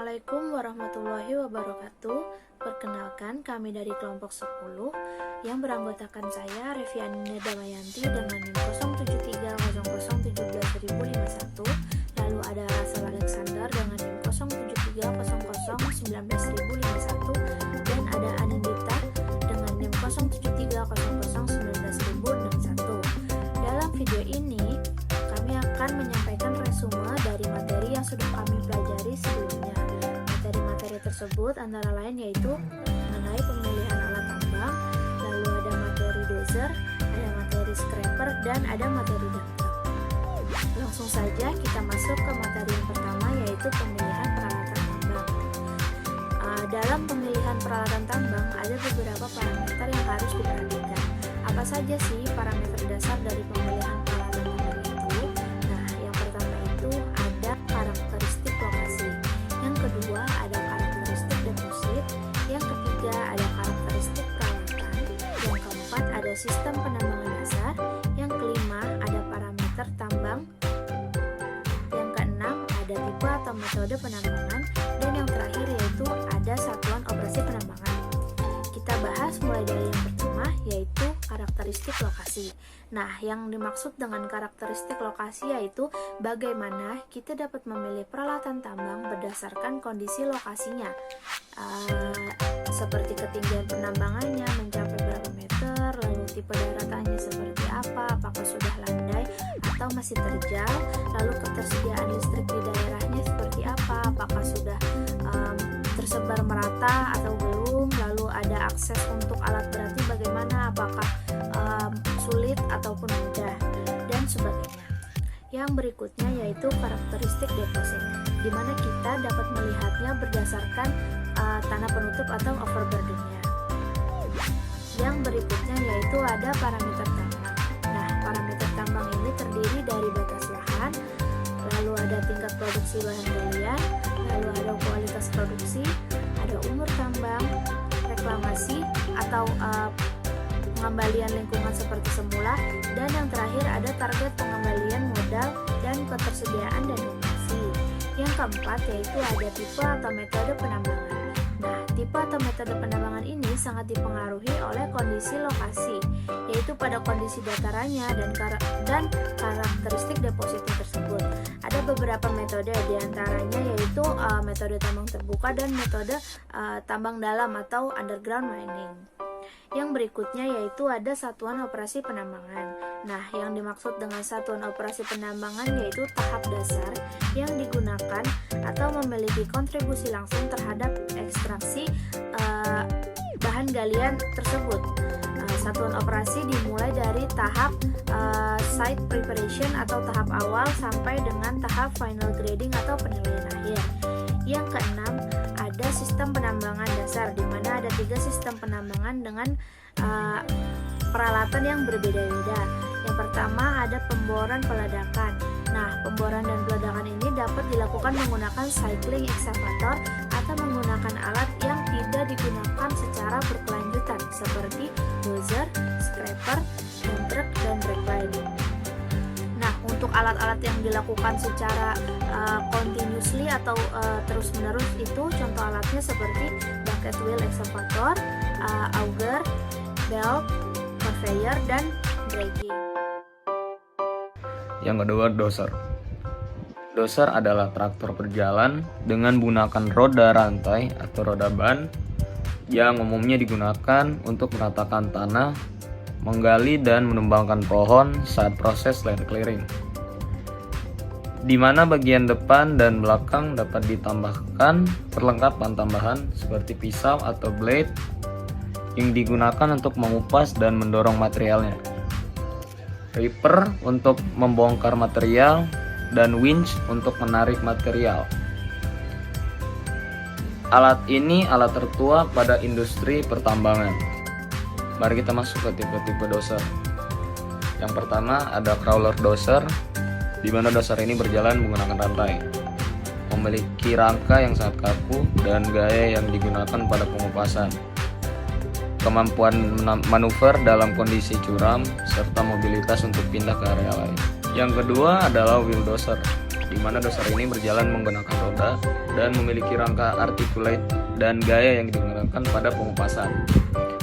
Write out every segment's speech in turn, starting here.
Assalamualaikum warahmatullahi wabarakatuh. Perkenalkan, kami dari kelompok 10 yang beranggotakan saya Revianina Damayanti dengan NIM 0730017051. Lalu ada Rasel Alexander dengan NIM 073001919051 dan ada Anindita dengan NIM 0730019061. Dalam video ini kami akan menyampaikan resume dari materi yang sudah kami pelajari sebelumnya. Materi-materi tersebut antara lain yaitu mengenai pemilihan alat tambang, lalu ada materi dozer, ada materi scraper, dan ada materi dumper. Langsung saja kita masuk ke materi yang pertama, yaitu pemilihan peralatan tambang. Dalam pemilihan peralatan tambang ada beberapa parameter yang harus diperhatikan. Apa saja sih parameter dasar dari pemilihan peralatan tambang itu? Nah, yang pertama itu ada karakteristik lokasi. Yang kedua ada karakteristik deposit. Yang ketiga ada karakteristik peralatan. Yang keempat ada sistem penambangan dasar. Yang kelima ada parameter tambang. Yang keenam ada tipe atau metode penambangan. Dan yang terakhir yaitu ada satuan operasi penambangan. Kita bahas mulai dari yang pertama, yaitu karakteristik lokasi. Nah, yang dimaksud dengan karakteristik lokasi yaitu bagaimana kita dapat memilih peralatan tambang berdasarkan kondisi lokasinya, seperti ketinggian penambangannya mencapai berapa meter, lalu tipe daratannya seperti apa, apakah sudah landai atau masih terjal, lalu ketersediaan listrik di daerahnya seperti apa, apakah sudah tersebar merata atau belum, lalu ada akses untuk alat beratnya bagaimana, apakah sulit ataupun mudah, dan sebagainya. Yang berikutnya yaitu karakteristik deposit, di mana kita dapat melihatnya berdasarkan tanah penutup atau overburdennya. Yang berikutnya yaitu ada parameter tambang. Nah, parameter tambang ini terdiri dari batas lahan, lalu ada tingkat produksi bahan galian, lalu ada kualitas produksi, ada umur tambang, reklamasi atau pengembalian lingkungan seperti semula, dan yang terakhir ada target pengembalian modal dan ketersediaan dan donasi. Yang keempat yaitu ada tipe atau metode penambangan. Nah, tipe atau metode penambangan ini sangat dipengaruhi oleh kondisi lokasi, yaitu pada kondisi datarannya dan karakteristik depositnya tersebut. Ada beberapa metode, diantaranya yaitu metode tambang terbuka dan metode tambang dalam atau underground mining. Yang berikutnya yaitu ada satuan operasi penambangan. Nah, yang dimaksud dengan satuan operasi penambangan yaitu tahap dasar yang digunakan atau memiliki kontribusi langsung terhadap ekstraksi bahan galian tersebut. Satuan operasi dimulai dari tahap site preparation atau tahap awal sampai dengan tahap final grading atau penilaian akhir. Yang keenam ada sistem penambangan dasar, di mana ada 3 sistem penambangan dengan peralatan yang berbeda-beda. Yang pertama ada pemboran peledakan. Nah, pemboran dan peledakan ini dapat dilakukan menggunakan cycling excavator atau menggunakan alat yang tidak digunakan secara berkelanjutan seperti dozer, scraper, dump truck, dan dragline. Nah, untuk alat-alat yang dilakukan secara continuously atau terus-menerus itu contoh alatnya seperti bucket wheel excavator, auger, belt, conveyor, dan dragging. Yang kedua, dozer. Dozer adalah traktor berjalan dengan menggunakan roda rantai atau roda ban yang umumnya digunakan untuk meratakan tanah, menggali dan menumbangkan pohon saat proses land clearing, di mana bagian depan dan belakang dapat ditambahkan perlengkapan tambahan seperti pisau atau blade yang digunakan untuk mengupas dan mendorong materialnya, ripper untuk membongkar material, dan winch untuk menarik material. Alat ini alat tertua pada industri pertambangan. Mari kita masuk ke tipe-tipe dozer. Yang pertama ada crawler dozer, di mana dozer ini berjalan menggunakan rantai, memiliki rangka yang sangat kaku dan gaya yang digunakan pada pengupasan, kemampuan manuver dalam kondisi curam, serta mobilitas untuk pindah ke area lain. Yang kedua adalah wheel dozer, di di mana doser ini berjalan menggunakan roda dan memiliki rangka articulate dan gaya yang digunakan pada pengupasan,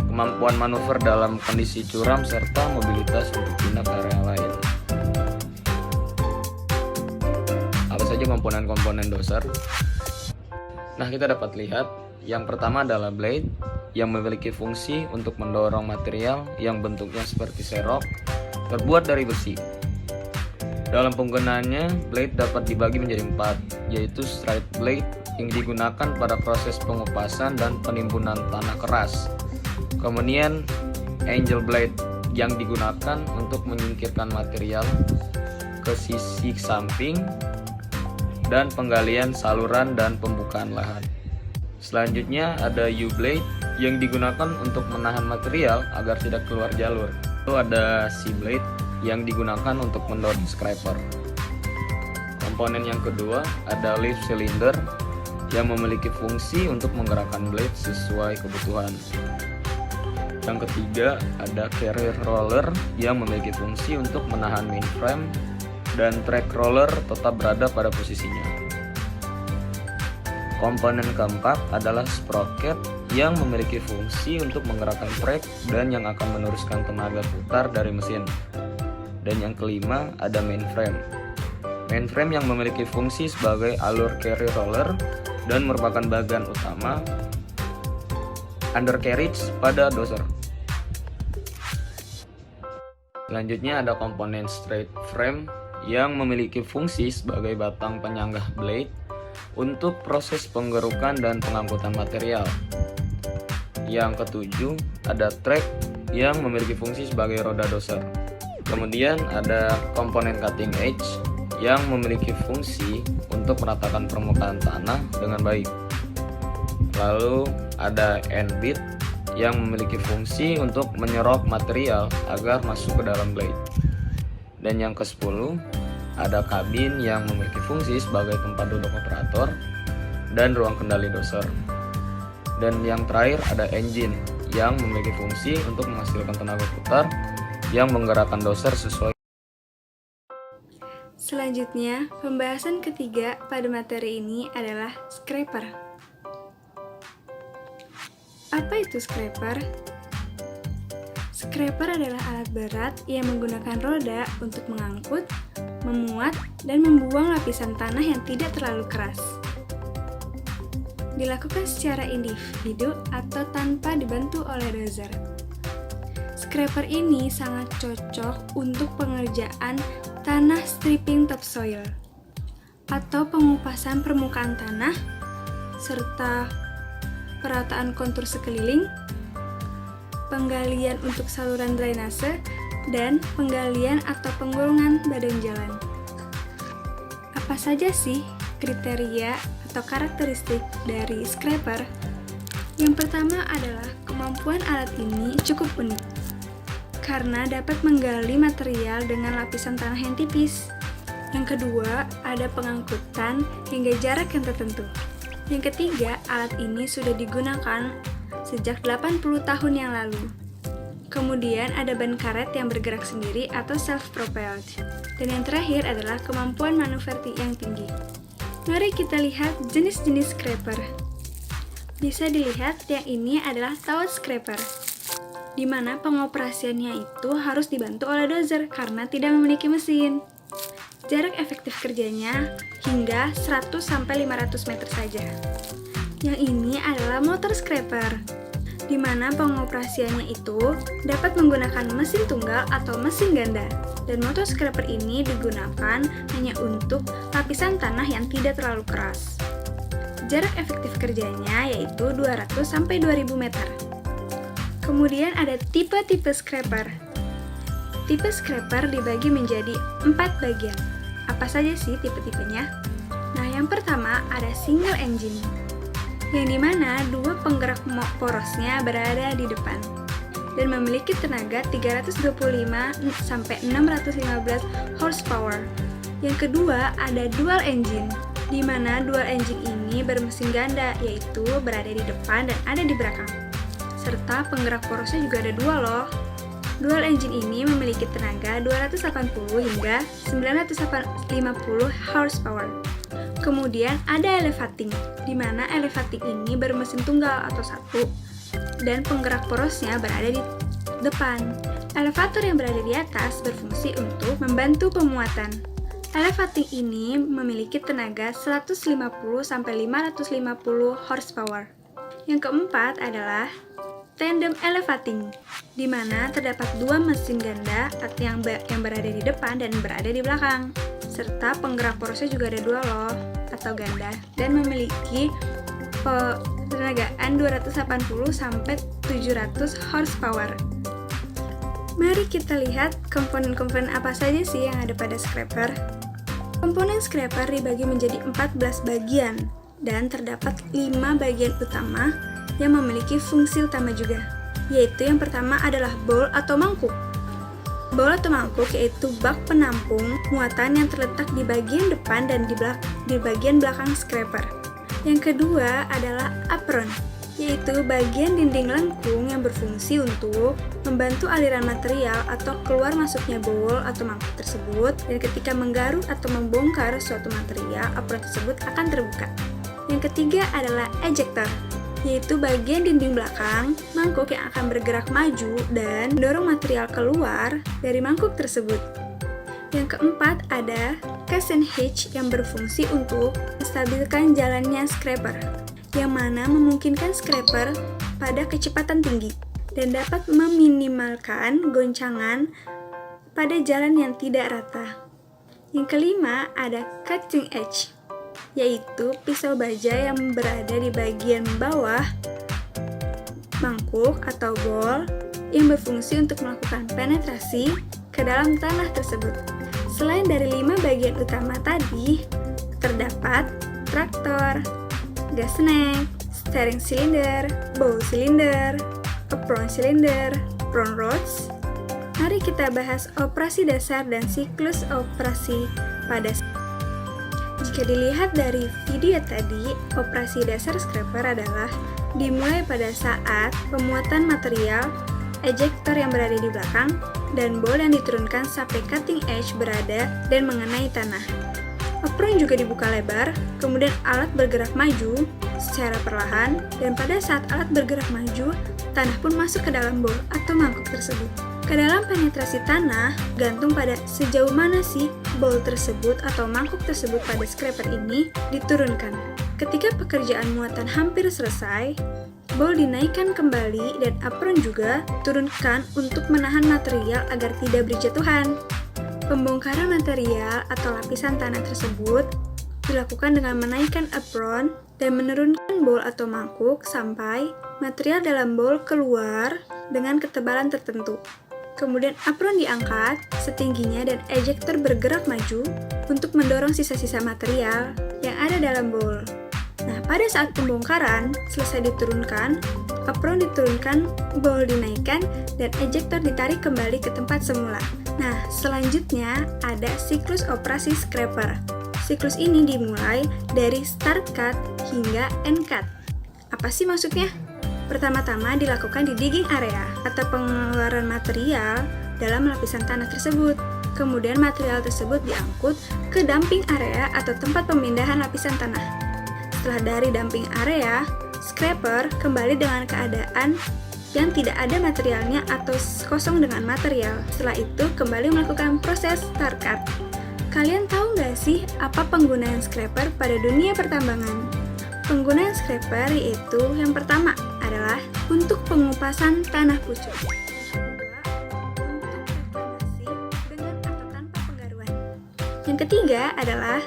kemampuan manuver dalam kondisi curam, serta mobilitas untuk pindah ke area lain. Apa saja komponen-komponen doser? Nah, kita dapat lihat yang pertama adalah blade yang memiliki fungsi untuk mendorong material yang bentuknya seperti serok terbuat dari besi. Dalam penggunaannya, blade dapat dibagi menjadi 4, yaitu straight blade yang digunakan pada proses pengupasan dan penimbunan tanah keras. Kemudian angel blade yang digunakan untuk menyingkirkan material ke sisi samping dan penggalian saluran dan pembukaan lahan. Selanjutnya ada U-blade yang digunakan untuk menahan material agar tidak keluar jalur. Lalu ada C-blade yang digunakan untuk mendorong scraper. Komponen yang kedua ada leaf cylinder yang memiliki fungsi untuk menggerakkan blade sesuai kebutuhan. Yang ketiga ada carrier roller yang memiliki fungsi untuk menahan mainframe dan track roller tetap berada pada posisinya. Komponen keempat adalah sprocket yang memiliki fungsi untuk menggerakkan track dan yang akan meneruskan tenaga putar dari mesin. Dan yang kelima ada mainframe. Mainframe yang memiliki fungsi sebagai alur carry roller dan merupakan bagian utama undercarriage pada doser. Selanjutnya ada komponen straight frame yang memiliki fungsi sebagai batang penyanggah blade untuk proses penggerukan dan pengangkutan material. Yang ketujuh ada track yang memiliki fungsi sebagai roda doser. Kemudian ada komponen cutting edge yang memiliki fungsi untuk meratakan permukaan tanah dengan baik. Lalu ada end bit yang memiliki fungsi untuk menyerok material agar masuk ke dalam blade. Dan yang ke-10 ada kabin yang memiliki fungsi sebagai tempat duduk operator dan ruang kendali doser. Dan yang terakhir ada engine yang memiliki fungsi untuk menghasilkan tenaga putar yang menggerakkan doser sesuai. Selanjutnya, pembahasan ketiga pada materi ini adalah scraper. Apa itu scraper? Scraper adalah alat berat yang menggunakan roda untuk mengangkut, memuat, dan membuang lapisan tanah yang tidak terlalu keras. Dilakukan secara individu atau tanpa dibantu oleh dozer. Scraper ini sangat cocok untuk pengerjaan tanah stripping topsoil atau pengupasan permukaan tanah serta perataan kontur sekeliling, penggalian untuk saluran drainase, dan penggalian atau penggulungan badan jalan. Apa saja sih kriteria atau karakteristik dari scraper? Yang pertama adalah kemampuan alat ini cukup unik karena dapat menggali material dengan lapisan tanah yang tipis. Yang kedua, ada pengangkutan hingga jarak yang tertentu. Yang ketiga, alat ini sudah digunakan sejak 80 tahun yang lalu. Kemudian ada ban karet yang bergerak sendiri atau self-propelled. Dan yang terakhir adalah kemampuan manuver yang tinggi. Mari kita lihat jenis-jenis scraper. Bisa dilihat yang ini adalah tower scraper, di mana pengoperasiannya itu harus dibantu oleh dozer karena tidak memiliki mesin. Jarak efektif kerjanya hingga 100-500 meter saja. Yang ini adalah motor scraper, di mana pengoperasiannya itu dapat menggunakan mesin tunggal atau mesin ganda. Dan motor scraper ini digunakan hanya untuk lapisan tanah yang tidak terlalu keras. Jarak efektif kerjanya yaitu 200-2000 meter. Kemudian ada tipe-tipe scraper. Tipe scraper dibagi menjadi 4 bagian. Apa saja sih tipe-tipenya? Nah, yang pertama ada single engine, yang dimana dua penggerak porosnya berada di depan dan memiliki tenaga 325-615 horsepower. Yang kedua ada dual engine, di mana dual engine ini bermesin ganda, yaitu berada di depan dan ada di belakang. Serta penggerak porosnya juga ada dua loh. Dual engine ini memiliki tenaga 280 hingga 950 horsepower. Kemudian ada elevating, di mana elevating ini bermesin tunggal atau satu, dan penggerak porosnya berada di depan. Elevator yang berada di atas berfungsi untuk membantu pemuatan. Elevating ini memiliki tenaga 150-550 horsepower. Yang keempat adalah tandem elevating, di mana terdapat dua mesin ganda yang berada di depan dan berada di belakang, serta penggerak porosnya juga ada dua loh, atau ganda, dan memiliki tenagaan 280-700 horsepower. Mari kita lihat komponen-komponen apa saja sih yang ada pada scraper. Komponen scraper dibagi menjadi 14 bagian, dan terdapat 5 bagian utama yang memiliki fungsi utama juga, yaitu yang pertama adalah bowl atau mangkuk. Bowl atau mangkuk yaitu bak penampung muatan yang terletak di bagian depan dan di bagian belakang scraper. Yang kedua adalah apron, yaitu bagian dinding lengkung yang berfungsi untuk membantu aliran material atau keluar masuknya bowl atau mangkuk tersebut, dan ketika menggaruk atau membongkar suatu material, apron tersebut akan terbuka. Yang ketiga adalah ejector, yaitu bagian dinding belakang mangkuk yang akan bergerak maju dan mendorong material keluar dari mangkuk tersebut. Yang keempat ada cushion hitch yang berfungsi untuk menstabilkan jalannya scraper, yang mana memungkinkan scraper pada kecepatan tinggi dan dapat meminimalkan goncangan pada jalan yang tidak rata. Yang kelima ada cutting edge, yaitu pisau baja yang berada di bagian bawah mangkuk atau bowl yang berfungsi untuk melakukan penetrasi ke dalam tanah tersebut. Selain dari 5 bagian utama tadi, terdapat traktor, gas neck, steering cylinder, bowl cylinder, apron cylinder, apron rods. Mari kita bahas operasi dasar dan siklus operasi pada. Jika dilihat dari video tadi, operasi dasar scraper adalah dimulai pada saat pemuatan material, ejector yang berada di belakang, dan bowl yang diturunkan sampai cutting edge berada dan mengenai tanah. Apron juga dibuka lebar, kemudian alat bergerak maju secara perlahan, dan pada saat alat bergerak maju, tanah pun masuk ke dalam bowl atau mangkuk tersebut. Ke dalam penetrasi tanah, gantung pada sejauh mana sih bowl tersebut atau mangkuk tersebut pada scraper ini diturunkan. Ketika pekerjaan muatan hampir selesai, bowl dinaikkan kembali dan apron juga turunkan untuk menahan material agar tidak berjatuhan. Pembongkaran material atau lapisan tanah tersebut dilakukan dengan menaikkan apron dan menurunkan bowl atau mangkuk sampai material dalam bowl keluar dengan ketebalan tertentu. Kemudian apron diangkat setingginya dan ejector bergerak maju untuk mendorong sisa-sisa material yang ada dalam bowl. Nah, pada saat pembongkaran selesai diturunkan, apron diturunkan, bowl dinaikkan, dan ejector ditarik kembali ke tempat semula. Nah, selanjutnya ada siklus operasi scraper. Siklus ini dimulai dari start cut hingga end cut. Apa sih maksudnya? Pertama-tama dilakukan di digging area atau pengeluaran material dalam lapisan tanah tersebut. Kemudian material tersebut diangkut ke dumping area atau tempat pemindahan lapisan tanah. Setelah dari dumping area, scraper kembali dengan keadaan yang tidak ada materialnya atau kosong dengan material. Setelah itu kembali melakukan proses start cut. Kalian tahu nggak sih apa penggunaan scraper pada dunia pertambangan? Penggunaan scraper yaitu yang pertama adalah untuk pengupasan tanah pucuk. Yang kedua, untuk reklamasi dengan atau tanpa penggaruan. Yang ketiga adalah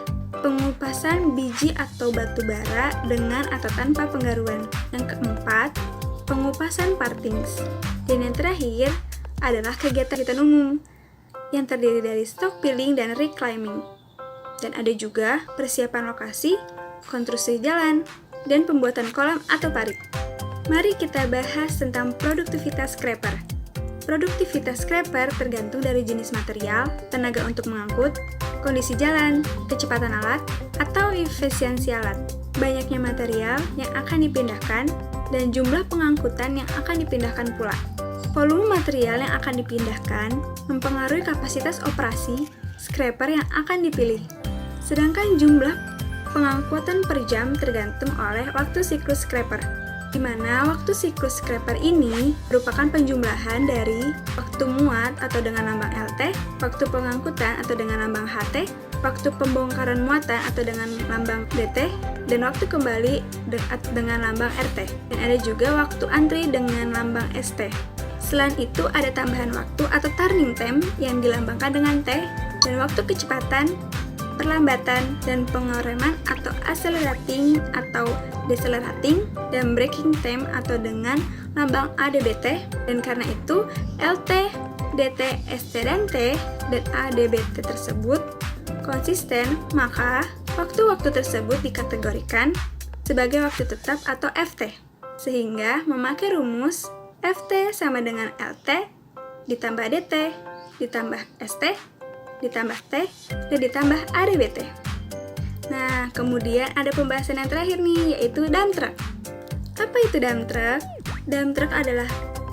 pengupasan biji atau batu bara dengan atau tanpa penggaruan. Yang keempat, pengupasan partings. Dan yang terakhir adalah kegiatan umum yang terdiri dari stock piling dan reclaiming. Dan ada juga persiapan lokasi, konstruksi jalan, dan pembuatan kolam atau parit. Mari kita bahas tentang produktivitas scraper. Produktivitas scraper tergantung dari jenis material, tenaga untuk mengangkut, kondisi jalan, kecepatan alat, atau efisiensi alat, banyaknya material yang akan dipindahkan, dan jumlah pengangkutan yang akan dipindahkan pula. Volume material yang akan dipindahkan mempengaruhi kapasitas operasi scraper yang akan dipilih. Sedangkan jumlah pengangkutan per jam tergantung oleh waktu siklus scraper, di mana waktu siklus scraper ini merupakan penjumlahan dari waktu muat atau dengan lambang LT, waktu pengangkutan atau dengan lambang HT, waktu pembongkaran muatan atau dengan lambang DT, dan waktu kembali dengan lambang RT. Dan ada juga waktu antri dengan lambang ST. Selain itu, ada tambahan waktu atau turning time yang dilambangkan dengan T, dan waktu kecepatan, perlambatan, dan pengereman atau accelerating atau decelerating, dan braking time atau dengan lambang ADBT. Dan karena itu, LT, DT, ST, dan T, dan ADBT tersebut konsisten, maka waktu-waktu tersebut dikategorikan sebagai waktu tetap atau FT. Sehingga memakai rumus FT sama dengan LT ditambah DT ditambah ST ditambah T dan ditambah ADBT. Nah, kemudian ada pembahasan yang terakhir nih, yaitu dump truck. Apa itu dump truck? Dump truck adalah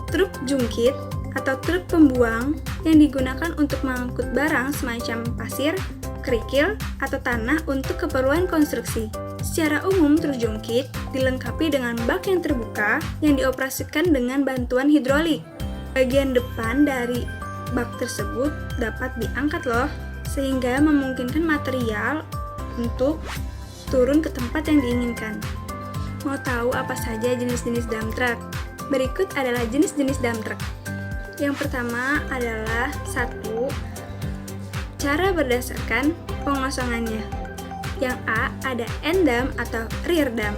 truk jungkit atau truk pembuang yang digunakan untuk mengangkut barang semacam pasir, kerikil, atau tanah untuk keperluan konstruksi. Secara umum, truk jungkit dilengkapi dengan bak yang terbuka yang dioperasikan dengan bantuan hidrolik. Bagian depan dari bak tersebut dapat diangkat loh, sehingga memungkinkan material untuk turun ke tempat yang diinginkan. Mau tahu apa saja jenis-jenis dump truck? Berikut adalah jenis-jenis dump truck. Yang pertama adalah 1. Cara berdasarkan pengosongannya. Yang A, ada end dump atau rear dump,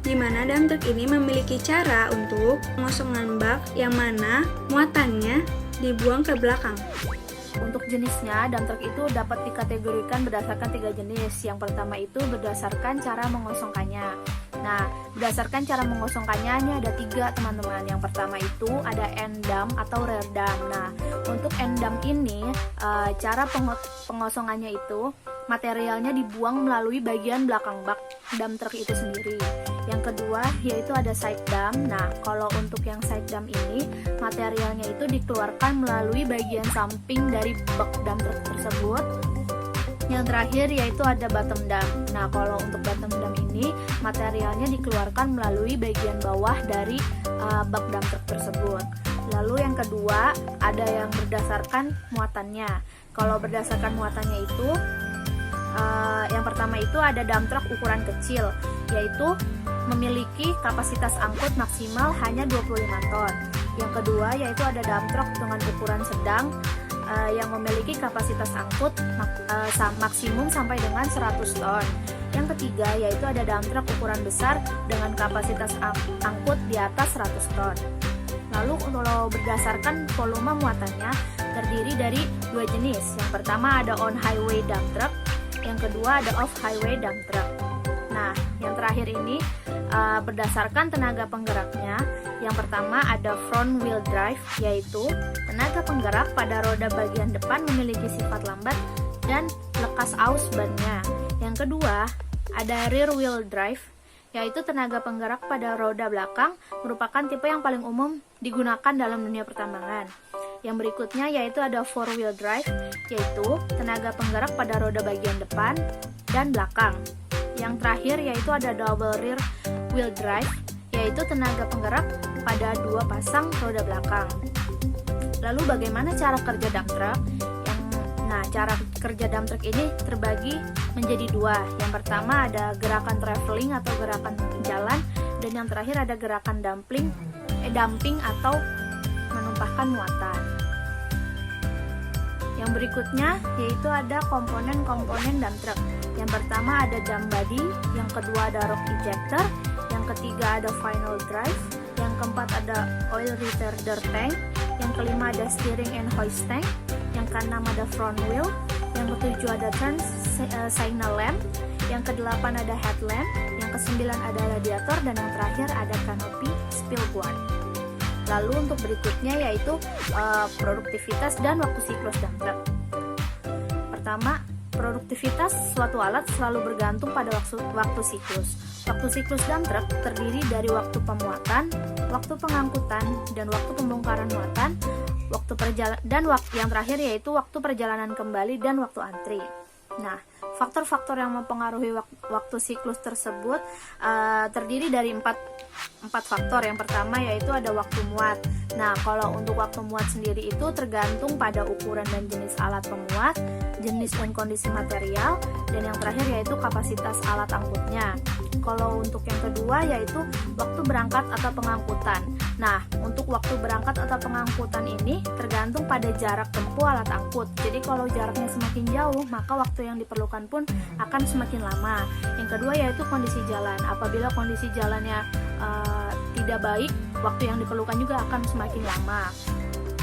di mana dump truck ini memiliki cara untuk pengosongan bak yang mana muatannya dibuang ke belakang. Untuk jenisnya, dump truck itu dapat dikategorikan berdasarkan 3 jenis. Yang pertama itu berdasarkan cara mengosongkannya. Nah, berdasarkan cara mengosongkannya ini ada 3 teman-teman. Yang pertama itu ada end dump atau rear dump. Nah, untuk end dump ini cara pengosongannya itu materialnya dibuang melalui bagian belakang bak dump truck itu sendiri. Yang kedua yaitu ada side dump. Nah, kalau untuk yang side dump ini materialnya itu dikeluarkan melalui bagian samping dari bak dump truck tersebut. Yang terakhir yaitu ada bottom dump. Nah, kalau untuk bottom dump ini materialnya dikeluarkan melalui bagian bawah dari bak dump truck tersebut. Lalu yang kedua ada yang berdasarkan muatannya. Kalau berdasarkan muatannya itu yang pertama itu ada dump truck ukuran kecil, yaitu memiliki kapasitas angkut maksimal hanya 25 ton. Yang kedua yaitu ada dump truck dengan ukuran sedang yang memiliki kapasitas angkut maksimum sampai dengan 100 ton. Yang ketiga yaitu ada dump truck ukuran besar dengan kapasitas angkut di atas 100 ton. Lalu kalau berdasarkan volume muatannya terdiri dari 2 jenis. Yang pertama ada on highway dump truck, yang kedua ada off highway dump truck. Nah, yang terakhir ini berdasarkan tenaga penggeraknya. Yang pertama ada front wheel drive, yaitu tenaga penggerak pada roda bagian depan memiliki sifat lambat dan lekas aus bannya. Yang kedua ada rear wheel drive, yaitu tenaga penggerak pada roda belakang, merupakan tipe yang paling umum digunakan dalam dunia pertambangan. Yang berikutnya yaitu ada four wheel drive, yaitu tenaga penggerak pada roda bagian depan dan belakang. Yang terakhir yaitu ada double rear wheel drive, yaitu tenaga penggerak pada 2 pasang roda belakang. Lalu bagaimana cara kerja dump truck? Nah, cara kerja dump truck ini terbagi menjadi 2. Yang pertama ada gerakan traveling atau gerakan jalan, dan yang terakhir ada gerakan dumping atau menumpahkan muatan. Yang berikutnya yaitu ada komponen-komponen dump truck. Yang pertama ada dump body, yang kedua ada rock ejector, yang ketiga ada final drive, yang keempat ada oil retarder tank, yang kelima ada steering and hoist tank, yang keenam ada front wheel, yang ketujuh ada turn signal lamp, yang kedelapan ada headlamp, yang kesembilan ada radiator, dan yang terakhir ada canopy spill board. Lalu untuk berikutnya yaitu produktivitas dan waktu siklus dump truck. Pertama, produktivitas suatu alat selalu bergantung pada waktu siklus. Waktu siklus dump truck terdiri dari waktu pemuatan, waktu pengangkutan, dan waktu pembongkaran muatan, waktu yang terakhir yaitu waktu perjalanan kembali dan waktu antri. Nah, faktor-faktor yang mempengaruhi waktu siklus tersebut terdiri dari empat faktor. Yang pertama yaitu ada waktu muat. Nah, kalau untuk waktu muat sendiri itu tergantung pada ukuran dan jenis alat pemuat, jenis dan kondisi material, dan yang terakhir yaitu kapasitas alat angkutnya. Kalau untuk yang kedua yaitu waktu berangkat atau pengangkutan. Nah, untuk waktu berangkat atau pengangkutan ini tergantung pada jarak tempuh alat angkut. Jadi kalau jaraknya semakin jauh, maka waktu yang diperlukan pun akan semakin lama. Yang kedua yaitu kondisi jalan. Apabila kondisi jalannya tidak baik, waktu yang diperlukan juga akan semakin lama.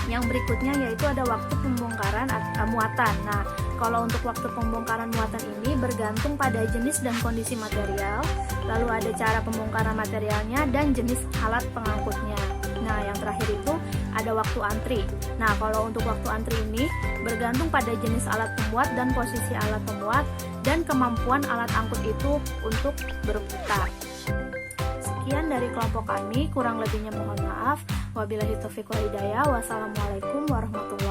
Yang berikutnya yaitu ada waktu pembongkaran muatan. Nah, kalau untuk waktu pembongkaran muatan ini bergantung pada jenis dan kondisi material, lalu ada cara pembongkaran materialnya dan jenis alat pengangkutnya. Nah, yang terakhir itu ada waktu antri. Nah, kalau untuk waktu antri ini bergantung pada jenis alat pemuat dan posisi alat pemuat dan kemampuan alat angkut itu untuk berputar. Sekian dari kelompok kami, kurang lebihnya mohon maaf. Wabillahi taufiq wal hidayah. Wassalamualaikum warahmatullahi wabarakatuh.